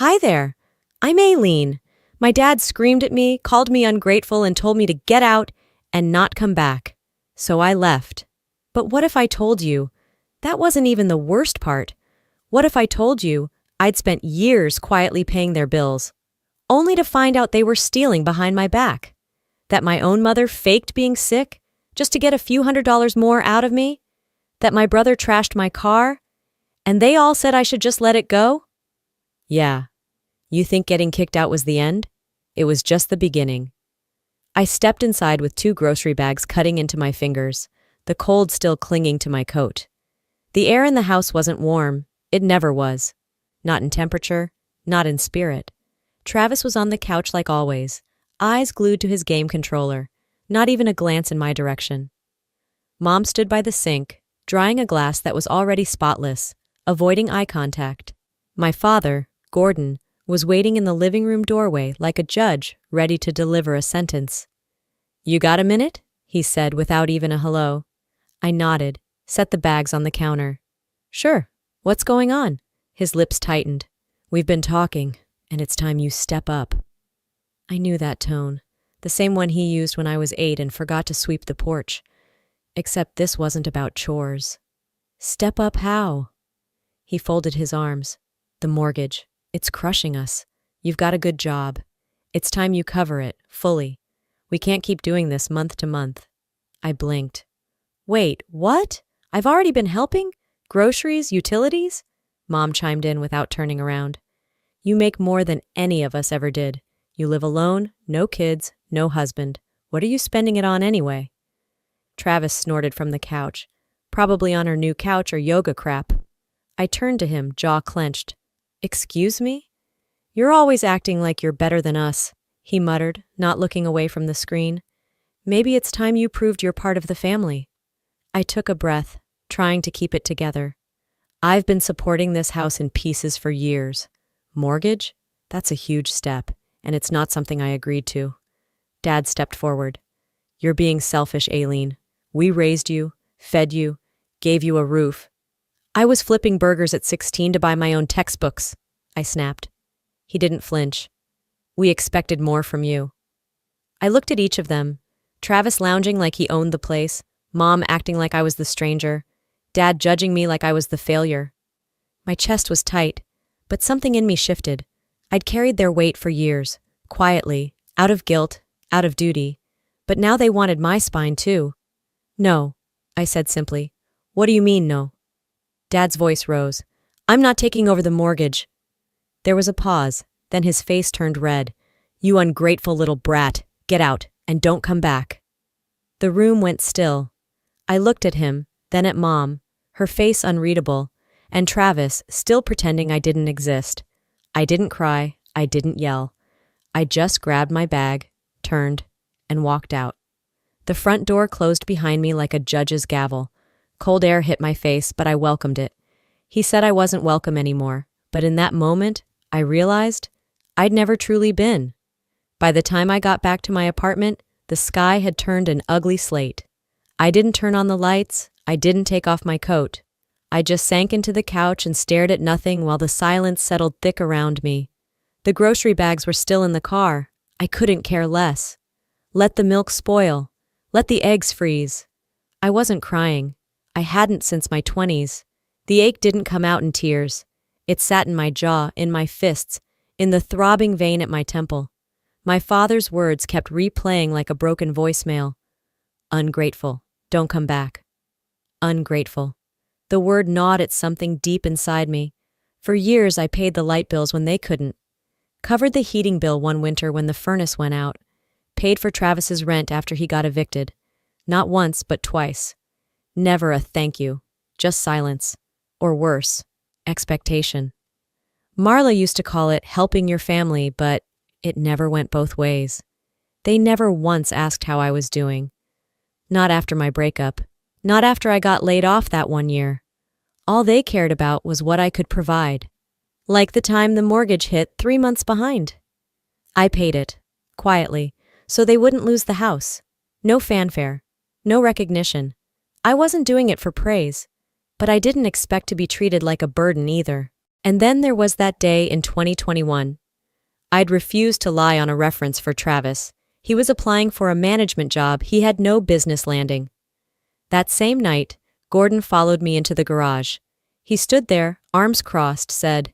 Hi there. I'm Aileen. My dad screamed at me, called me ungrateful, and told me to get out and not come back. So I left. But what if I told you? That wasn't even the worst part. What if I told you I'd spent years quietly paying their bills, only to find out they were stealing behind my back? That my own mother faked being sick just to get a few $100s more out of me? That my brother trashed my car, and they all said I should just let it go? Yeah. You think getting kicked out was the end? It was just the beginning. I stepped inside with 2 grocery bags cutting into my fingers, the cold still clinging to my coat. The air in the house wasn't warm. It never was. Not in temperature, not in spirit. Travis was on the couch like always, eyes glued to his game controller, not even a glance in my direction. Mom stood by the sink, drying a glass that was already spotless, avoiding eye contact. My father, Gordon, was waiting in the living room doorway like a judge ready to deliver a sentence. "You got a minute?" he said without even a hello. I nodded, set the bags on the counter. "Sure. What's going on?" His lips tightened. "We've been talking, and it's time you step up." I knew that tone, the same one he used when I was 8 and forgot to sweep the porch. Except this wasn't about chores. "Step up how?" He folded his arms. "The mortgage. It's crushing us. You've got a good job. It's time you cover it, fully. We can't keep doing this month to month." I blinked. "Wait, what? I've already been helping? Groceries, utilities?" Mom chimed in without turning around. "You make more than any of us ever did. You live alone, no kids, no husband. What are you spending it on anyway?" Travis snorted from the couch, probably on her new couch or yoga crap. I turned to him, jaw clenched. "Excuse me? You're always acting like you're better than us," he muttered, not looking away from the screen. "Maybe it's time you proved you're part of the family." I took a breath, trying to keep it together. I've been supporting this house in pieces for years. Mortgage? That's a huge step, and it's not something I agreed to. Dad stepped forward. "You're being selfish, Aileen. We raised you, fed you, gave you a roof." "I was flipping burgers at 16 to buy my own textbooks," I snapped. He didn't flinch. "We expected more from you." I looked at each of them, Travis lounging like he owned the place, Mom acting like I was the stranger, Dad judging me like I was the failure. My chest was tight, but something in me shifted. I'd carried their weight for years, quietly, out of guilt, out of duty, but now they wanted my spine too. "No," I said simply. "What do you mean, no?" Dad's voice rose. "I'm not taking over the mortgage." There was a pause, then his face turned red. "You ungrateful little brat, get out, and don't come back." The room went still. I looked at him, then at Mom, her face unreadable, and Travis, still pretending I didn't exist. I didn't cry, I didn't yell. I just grabbed my bag, turned, and walked out. The front door closed behind me like a judge's gavel. Cold air hit my face, but I welcomed it. He said I wasn't welcome anymore, but in that moment, I realized I'd never truly been. By the time I got back to my apartment, the sky had turned an ugly slate. I didn't turn on the lights, I didn't take off my coat. I just sank into the couch and stared at nothing while the silence settled thick around me. The grocery bags were still in the car. I couldn't care less. Let the milk spoil. Let the eggs freeze. I wasn't crying. I hadn't since my 20s. The ache didn't come out in tears. It sat in my jaw, in my fists, in the throbbing vein at my temple. My father's words kept replaying like a broken voicemail. "Ungrateful. Don't come back." Ungrateful. The word gnawed at something deep inside me. For years I paid the light bills when they couldn't. Covered the heating bill one winter when the furnace went out. Paid for Travis's rent after he got evicted. Not once, but twice. Never a thank you. Just silence. Or worse, expectation. Marla used to call it helping your family, but it never went both ways. They never once asked how I was doing. Not after my breakup. Not after I got laid off that one year. All they cared about was what I could provide. Like the time the mortgage hit 3 months behind. I paid it, quietly, so they wouldn't lose the house. No fanfare. No recognition. I wasn't doing it for praise, but I didn't expect to be treated like a burden either. And then there was that day in 2021. I'd refused to lie on a reference for Travis. He was applying for a management job he had no business landing. That same night, Gordon followed me into the garage. He stood there, arms crossed, said,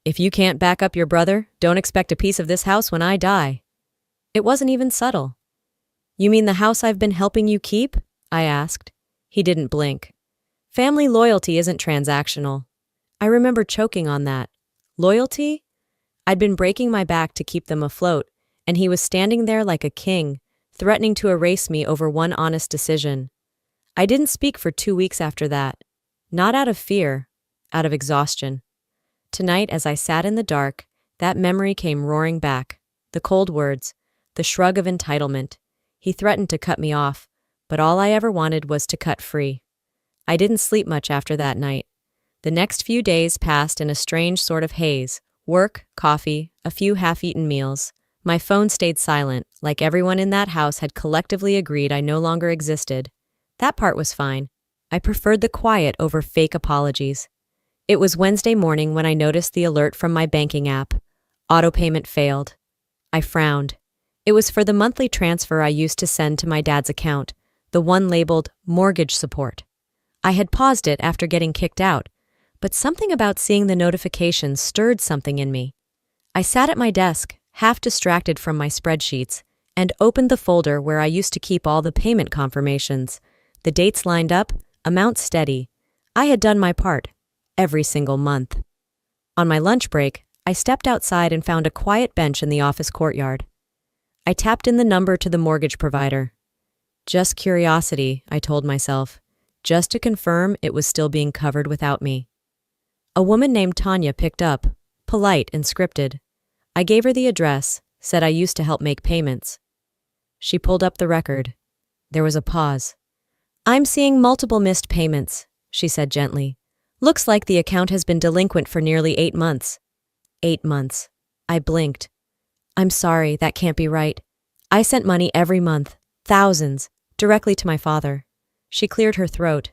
"If you can't back up your brother, don't expect a piece of this house when I die." It wasn't even subtle. "You mean the house I've been helping you keep?" I asked. He didn't blink. Family loyalty isn't transactional. I remember choking on that. Loyalty? I'd been breaking my back to keep them afloat, and he was standing there like a king, threatening to erase me over one honest decision. I didn't speak for 2 weeks after that. Not out of fear, out of exhaustion. Tonight, as I sat in the dark, that memory came roaring back. The cold words, the shrug of entitlement. He threatened to cut me off, but all I ever wanted was to cut free. I didn't sleep much after that night. The next few days passed in a strange sort of haze. Work, coffee, a few half-eaten meals. My phone stayed silent, like everyone in that house had collectively agreed I no longer existed. That part was fine. I preferred the quiet over fake apologies. It was Wednesday morning when I noticed the alert from my banking app. Auto payment failed. I frowned. It was for the monthly transfer I used to send to my dad's account, the one labeled mortgage support. I had paused it after getting kicked out, but something about seeing the notification stirred something in me. I sat at my desk, half distracted from my spreadsheets, and opened the folder where I used to keep all the payment confirmations. The dates lined up, amounts steady. I had done my part, every single month. On my lunch break, I stepped outside and found a quiet bench in the office courtyard. I tapped in the number to the mortgage provider. Just curiosity, I told myself, just to confirm it was still being covered without me. A woman named Tanya picked up, polite and scripted. I gave her the address, said I used to help make payments. She pulled up the record. There was a pause. "I'm seeing multiple missed payments," she said gently. "Looks like the account has been delinquent for nearly 8 months. 8 months. I blinked. "I'm sorry, that can't be right. I sent money every month, thousands, directly to my father." She cleared her throat.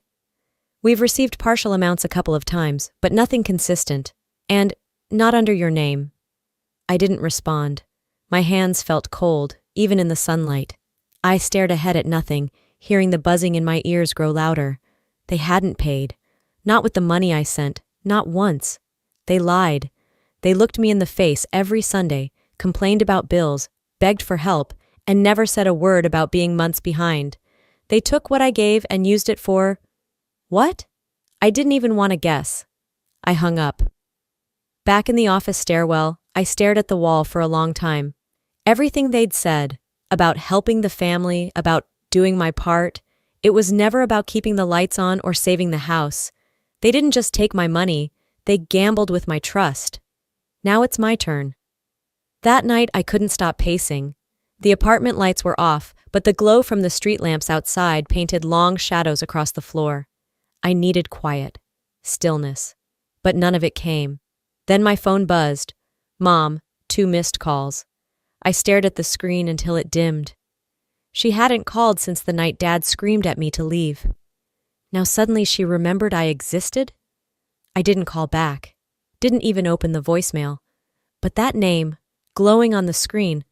"We've received partial amounts a couple of times, but nothing consistent. And not under your name." I didn't respond. My hands felt cold, even in the sunlight. I stared ahead at nothing, hearing the buzzing in my ears grow louder. They hadn't paid. Not with the money I sent, not once. They lied. They looked me in the face every Sunday, complained about bills, begged for help, and never said a word about being months behind. They took what I gave and used it for… what? I didn't even want to guess. I hung up. Back in the office stairwell, I stared at the wall for a long time. Everything they'd said, about helping the family, about doing my part, it was never about keeping the lights on or saving the house. They didn't just take my money, they gambled with my trust. Now it's my turn. That night I couldn't stop pacing. The apartment lights were off, but the glow from the street lamps outside painted long shadows across the floor. I needed quiet, stillness, but none of it came. Then my phone buzzed. Mom, 2 missed calls. I stared at the screen until it dimmed. She hadn't called since the night Dad screamed at me to leave. Now suddenly she remembered I existed? I didn't call back, didn't even open the voicemail. But that name, glowing on the screen,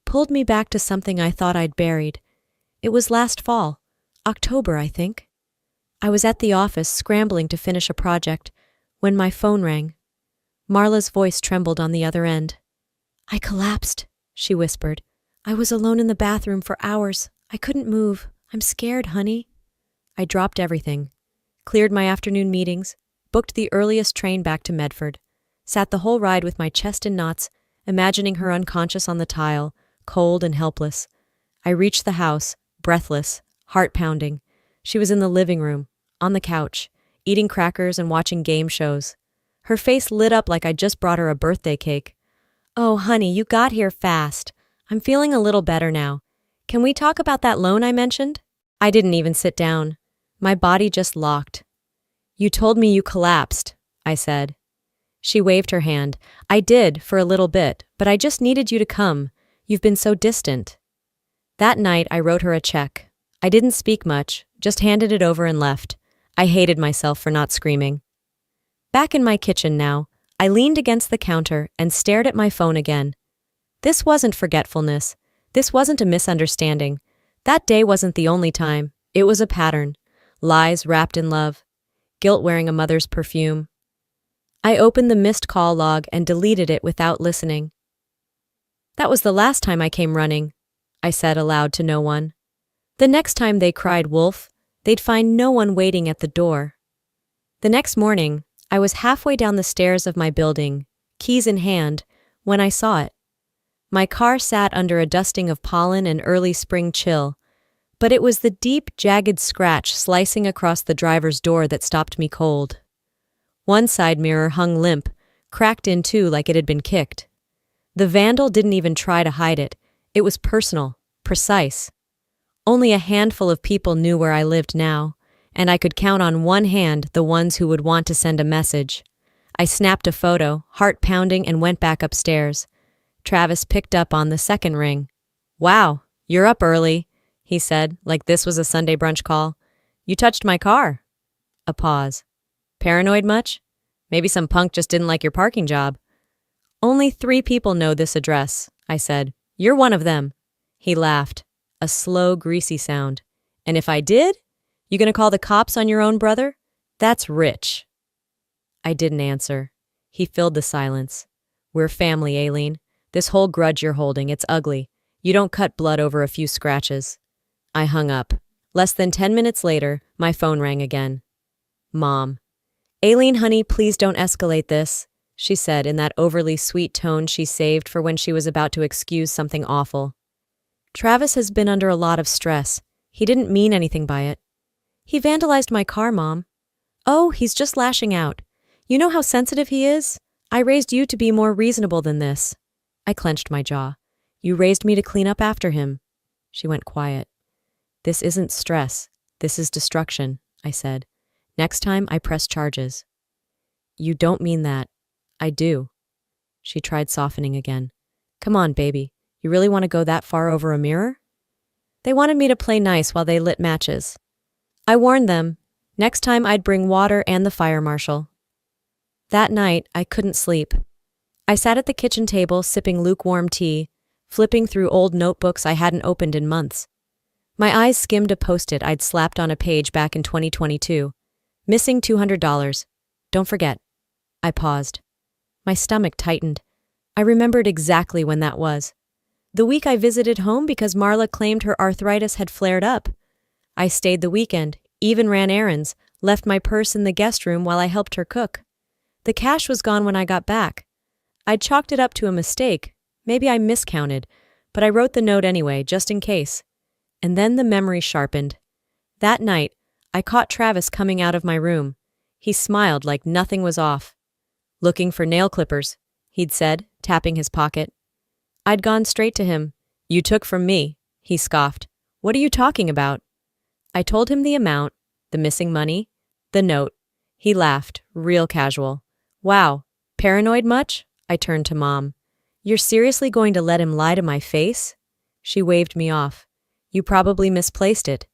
pulled me back to something I thought I'd buried. It was last fall, October, I think. I was at the office scrambling to finish a project when my phone rang. Marla's voice trembled on the other end. "I collapsed," she whispered. "I was alone in the bathroom for hours. I couldn't move. I'm scared, honey." I dropped everything, cleared my afternoon meetings, booked the earliest train back to Medford, sat the whole ride with my chest in knots, imagining her unconscious on the tile, cold and helpless. I reached the house, breathless, heart pounding. She was in the living room, on the couch, eating crackers and watching game shows. Her face lit up like I'd just brought her a birthday cake. "Oh, honey, you got here fast. I'm feeling a little better now. Can we talk about that loan I mentioned?" I didn't even sit down. My body just locked. "You told me you collapsed," I said. She waved her hand. "I did, for a little bit, but I just needed you to come. You've been so distant." That night, I wrote her a check. I didn't speak much, just handed it over and left. I hated myself for not screaming. Back in my kitchen now, I leaned against the counter and stared at my phone again. This wasn't forgetfulness. This wasn't a misunderstanding. That day wasn't the only time. It was a pattern. Lies wrapped in love. Guilt wearing a mother's perfume. I opened the missed call log and deleted it without listening. That was the last time I came running, I said aloud to no one. The next time they cried wolf, they'd find no one waiting at the door. The next morning, I was halfway down the stairs of my building, keys in hand, when I saw it. My car sat under a dusting of pollen and early spring chill, but it was the deep, jagged scratch slicing across the driver's door that stopped me cold. One side mirror hung limp, cracked in two like it had been kicked. The vandal didn't even try to hide it. It was personal, precise. Only a handful of people knew where I lived now, and I could count on one hand the ones who would want to send a message. I snapped a photo, heart pounding, and went back upstairs. Travis picked up on the second ring. "Wow, you're up early," he said, like this was a Sunday brunch call. "You touched my car." A pause. "Paranoid much? Maybe some punk just didn't like your parking job." "Only 3 people know this address," I said. "You're one of them." He laughed, a slow, greasy sound. "And if I did? You gonna call the cops on your own brother? That's rich." I didn't answer. He filled the silence. "We're family, Aileen. This whole grudge you're holding, it's ugly. You don't cut blood over a few scratches." I hung up. Less than 10 minutes later, my phone rang again. Mom. "Aileen, honey, please don't escalate this," she said in that overly sweet tone she saved for when she was about to excuse something awful. "Travis has been under a lot of stress. He didn't mean anything by it." "He vandalized my car, Mom." "Oh, he's just lashing out. You know how sensitive he is? I raised you to be more reasonable than this." I clenched my jaw. "You raised me to clean up after him." She went quiet. "This isn't stress. This is destruction," I said. "Next time I press charges." "You don't mean that." "I do." She tried softening again. "Come on, baby. You really want to go that far over a mirror?" They wanted me to play nice while they lit matches. I warned them. Next time I'd bring water and the fire marshal. That night, I couldn't sleep. I sat at the kitchen table sipping lukewarm tea, flipping through old notebooks I hadn't opened in months. My eyes skimmed a post-it I'd slapped on a page back in 2022. Missing $200. Don't forget. I paused. My stomach tightened. I remembered exactly when that was. The week I visited home because Marla claimed her arthritis had flared up. I stayed the weekend, even ran errands, left my purse in the guest room while I helped her cook. The cash was gone when I got back. I'd chalked it up to a mistake. Maybe I miscounted, but I wrote the note anyway, just in case. And then the memory sharpened. That night, I caught Travis coming out of my room. He smiled like nothing was off. "Looking for nail clippers," he'd said, tapping his pocket. I'd gone straight to him. "You took from me," he scoffed. "What are you talking about?" I told him the amount, the missing money, the note. He laughed, real casual. "Wow, paranoid much?" I turned to Mom. "You're seriously going to let him lie to my face?" She waved me off. "You probably misplaced it.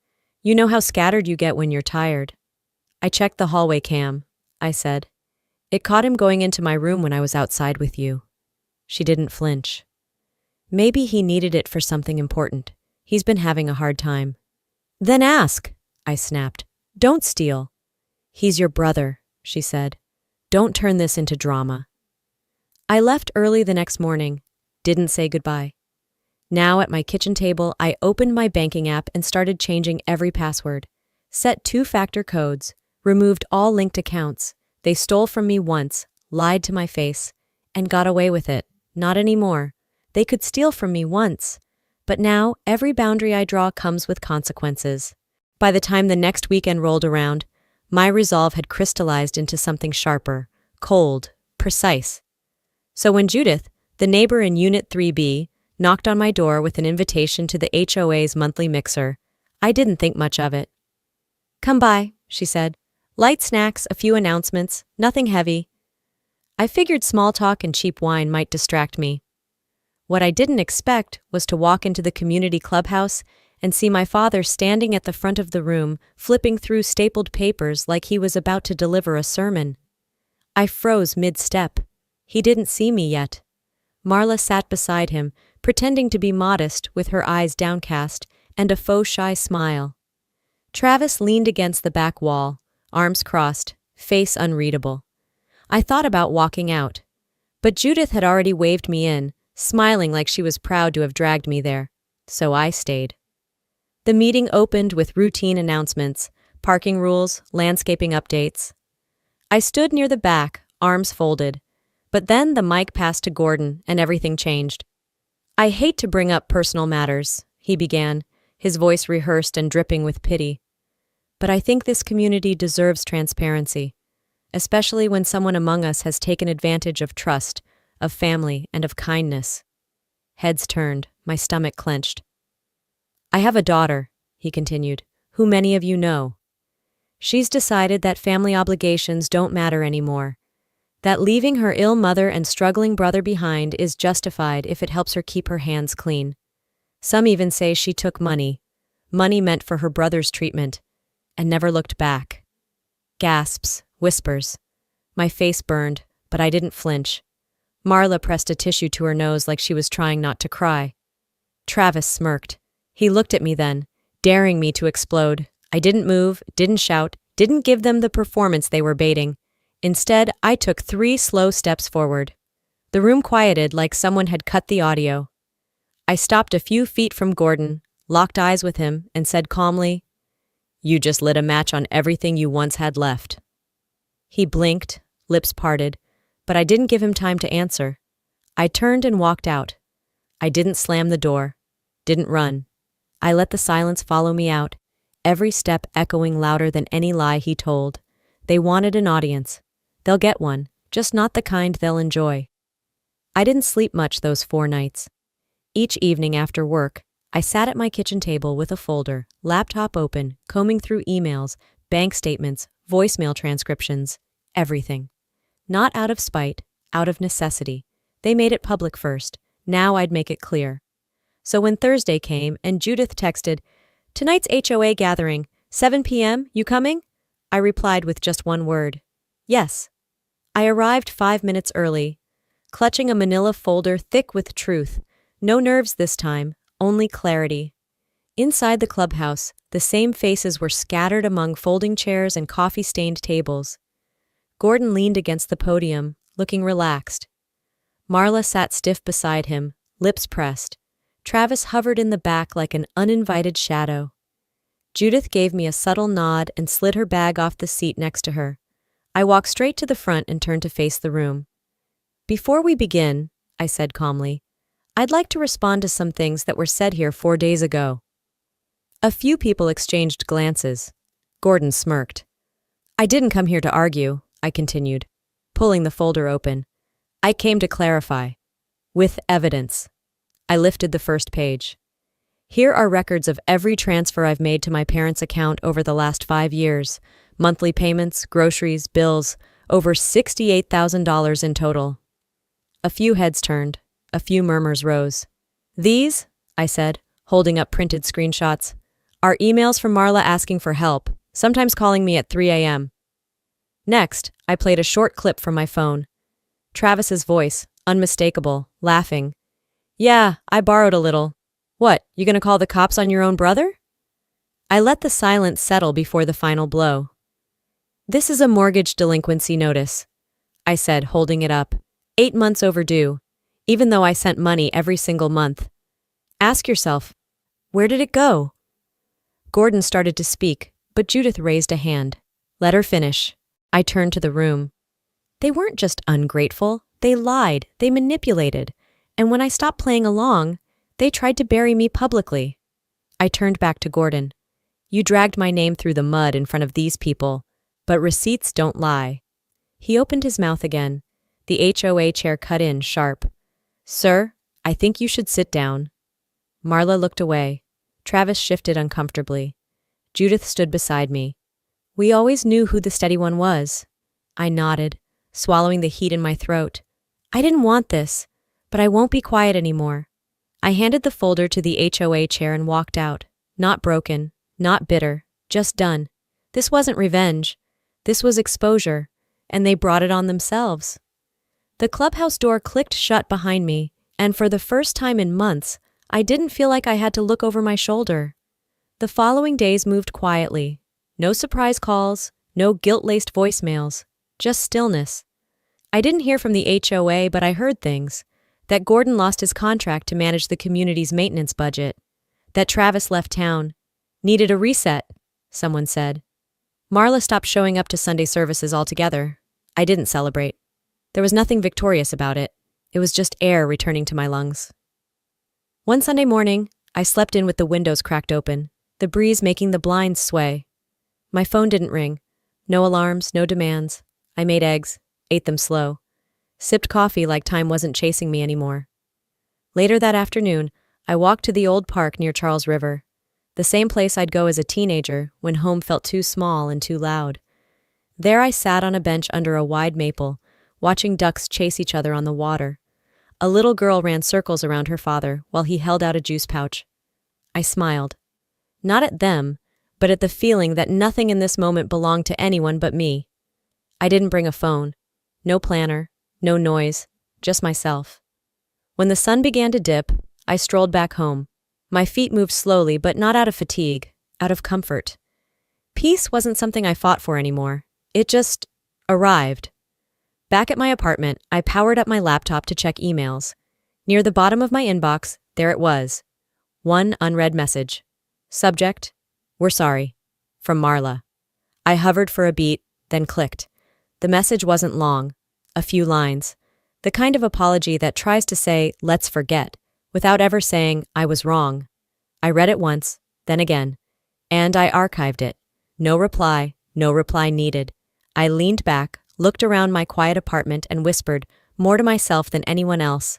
You know how scattered you get when you're tired." "I checked the hallway cam," I said. "It caught him going into my room when I was outside with you." She didn't flinch. "Maybe he needed it for something important. He's been having a hard time." "Then ask," I snapped. "Don't steal." "He's your brother," she said. "Don't turn this into drama." I left early the next morning. Didn't say goodbye. Now at my kitchen table, I opened my banking app and started changing every password. Set 2-factor codes. Removed all linked accounts. They stole from me once, lied to my face, and got away with it. Not anymore. They could steal from me once. But now, every boundary I draw comes with consequences. By the time the next weekend rolled around, my resolve had crystallized into something sharper, cold, precise. So when Judith, the neighbor in Unit 3B, knocked on my door with an invitation to the HOA's monthly mixer, I didn't think much of it. "Come by," she said. "Light snacks, a few announcements, nothing heavy." I figured small talk and cheap wine might distract me. What I didn't expect was to walk into the community clubhouse and see my father standing at the front of the room, flipping through stapled papers like he was about to deliver a sermon. I froze mid-step. He didn't see me yet. Marla sat beside him, pretending to be modest with her eyes downcast and a faux shy smile. Travis leaned against the back wall, arms crossed, face unreadable. I thought about walking out, but Judith had already waved me in, smiling like she was proud to have dragged me there, so I stayed. The meeting opened with routine announcements, parking rules, landscaping updates. I stood near the back, arms folded, but then the mic passed to Gordon and everything changed. "I hate to bring up personal matters," he began, his voice rehearsed and dripping with pity. "But I think this community deserves transparency, especially when someone among us has taken advantage of trust, of family, and of kindness." Heads turned, my stomach clenched. "I have a daughter," he continued, "who many of you know. She's decided that family obligations don't matter anymore, that leaving her ill mother and struggling brother behind is justified if it helps her keep her hands clean. Some even say she took money meant for her brother's treatment, and never looked back." Gasps, whispers. My face burned, but I didn't flinch. Marla pressed a tissue to her nose like she was trying not to cry. Travis smirked. He looked at me then, daring me to explode. I didn't move, didn't shout, didn't give them the performance they were baiting. Instead, I took 3 slow steps forward. The room quieted like someone had cut the audio. I stopped a few feet from Gordon, locked eyes with him, and said calmly, "You just lit a match on everything you once had left." He blinked, lips parted, but I didn't give him time to answer. I turned and walked out. I didn't slam the door, didn't run. I let the silence follow me out, every step echoing louder than any lie he told. They wanted an audience. They'll get one, just not the kind they'll enjoy. I didn't sleep much those 4 nights. Each evening after work, I sat at my kitchen table with a folder, laptop open, combing through emails, bank statements, voicemail transcriptions, everything. Not out of spite, out of necessity. They made it public first. Now I'd make it clear. So when Thursday came and Judith texted, "Tonight's HOA gathering, 7 p.m., you coming?" I replied with just one word, "Yes." I arrived 5 minutes early, clutching a manila folder thick with truth. No nerves this time, only clarity. Inside the clubhouse, the same faces were scattered among folding chairs and coffee-stained tables. Gordon leaned against the podium, looking relaxed. Marla sat stiff beside him, lips pressed. Travis hovered in the back like an uninvited shadow. Judith gave me a subtle nod and slid her bag off the seat next to her. I walked straight to the front and turned to face the room. "Before we begin," I said calmly, "I'd like to respond to some things that were said here 4 days ago." A few people exchanged glances. Gordon smirked. "I didn't come here to argue," I continued, pulling the folder open. "I came to clarify. With evidence." I lifted the first page. "Here are records of every transfer I've made to my parents' account over the last 5 years. Monthly payments, groceries, bills, over $68,000 in total." A few heads turned. A few murmurs rose. "These," I said, holding up printed screenshots, "are emails from Marla asking for help, sometimes calling me at 3 a.m. Next, I played a short clip from my phone. Travis's voice, unmistakable, laughing. "Yeah, I borrowed a little. What, you gonna call the cops on your own brother?" I let the silence settle before the final blow. "This is a mortgage delinquency notice," I said, holding it up. 8 months overdue, even though I sent money every single month. Ask yourself, where did it go? Gordon started to speak, but Judith raised a hand. Let her finish. I turned to the room. They weren't just ungrateful, they lied, they manipulated, and when I stopped playing along, they tried to bury me publicly. I turned back to Gordon. "You dragged my name through the mud in front of these people, but receipts don't lie." He opened his mouth again. The HOA chair cut in sharp. "Sir, I think you should sit down." Marla looked away. Travis shifted uncomfortably. Judith stood beside me. "We always knew who the steady one was." I nodded, swallowing the heat in my throat. "I didn't want this, but I won't be quiet anymore." I handed the folder to the HOA chair and walked out. Not broken, not bitter, just done. This wasn't revenge. This was exposure, and they brought it on themselves. The clubhouse door clicked shut behind me, and for the first time in months, I didn't feel like I had to look over my shoulder. The following days moved quietly. No surprise calls, no guilt-laced voicemails, just stillness. I didn't hear from the HOA, but I heard things. That Gordon lost his contract to manage the community's maintenance budget. That Travis left town. Needed a reset, someone said. Marla stopped showing up to Sunday services altogether. I didn't celebrate. There was nothing victorious about it. It was just air returning to my lungs. One Sunday morning, I slept in with the windows cracked open, the breeze making the blinds sway. My phone didn't ring. No alarms, no demands. I made eggs, ate them slow. Sipped coffee like time wasn't chasing me anymore. Later that afternoon, I walked to the old park near Charles River, the same place I'd go as a teenager when home felt too small and too loud. There I sat on a bench under a wide maple, watching ducks chase each other on the water. A little girl ran circles around her father while he held out a juice pouch. I smiled. Not at them, but at the feeling that nothing in this moment belonged to anyone but me. I didn't bring a phone. No planner, no noise, just myself. When the sun began to dip, I strolled back home. My feet moved slowly, but not out of fatigue, out of comfort. Peace wasn't something I fought for anymore. It just arrived. Back at my apartment, I powered up my laptop to check emails. Near the bottom of my inbox, there it was. One unread message. Subject, "We're sorry." From Marla. I hovered for a beat, then clicked. The message wasn't long. A few lines. The kind of apology that tries to say, "Let's forget," without ever saying, "I was wrong." I read it once, then again. And I archived it. No reply needed. I leaned back, looked around my quiet apartment and whispered, more to myself than anyone else,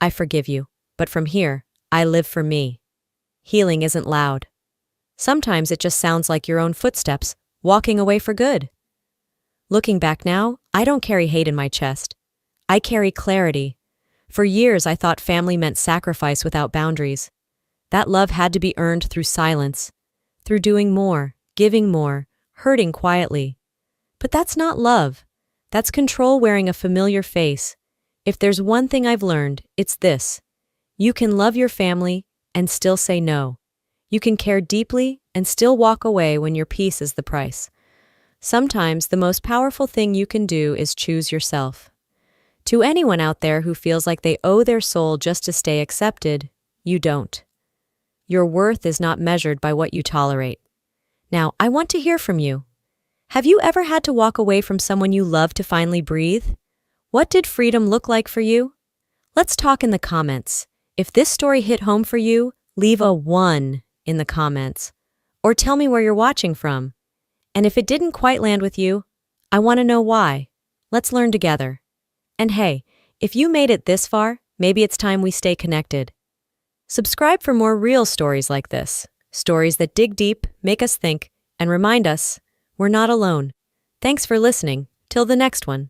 "I forgive you, but from here, I live for me." Healing isn't loud. Sometimes it just sounds like your own footsteps, walking away for good. Looking back now, I don't carry hate in my chest. I carry clarity. For years I thought family meant sacrifice without boundaries. That love had to be earned through silence, through doing more, giving more, hurting quietly. But that's not love. That's control wearing a familiar face. If there's one thing I've learned, it's this. You can love your family and still say no. You can care deeply and still walk away when your peace is the price. Sometimes the most powerful thing you can do is choose yourself. To anyone out there who feels like they owe their soul just to stay accepted, you don't. Your worth is not measured by what you tolerate. Now, I want to hear from you. Have you ever had to walk away from someone you love to finally breathe? What did freedom look like for you? Let's talk in the comments. If this story hit home for you, leave a 1 in the comments. Or tell me where you're watching from. And if it didn't quite land with you, I want to know why. Let's learn together. And hey, if you made it this far, maybe it's time we stay connected. Subscribe for more real stories like this. Stories that dig deep, make us think, and remind us we're not alone. Thanks for listening. Till the next one.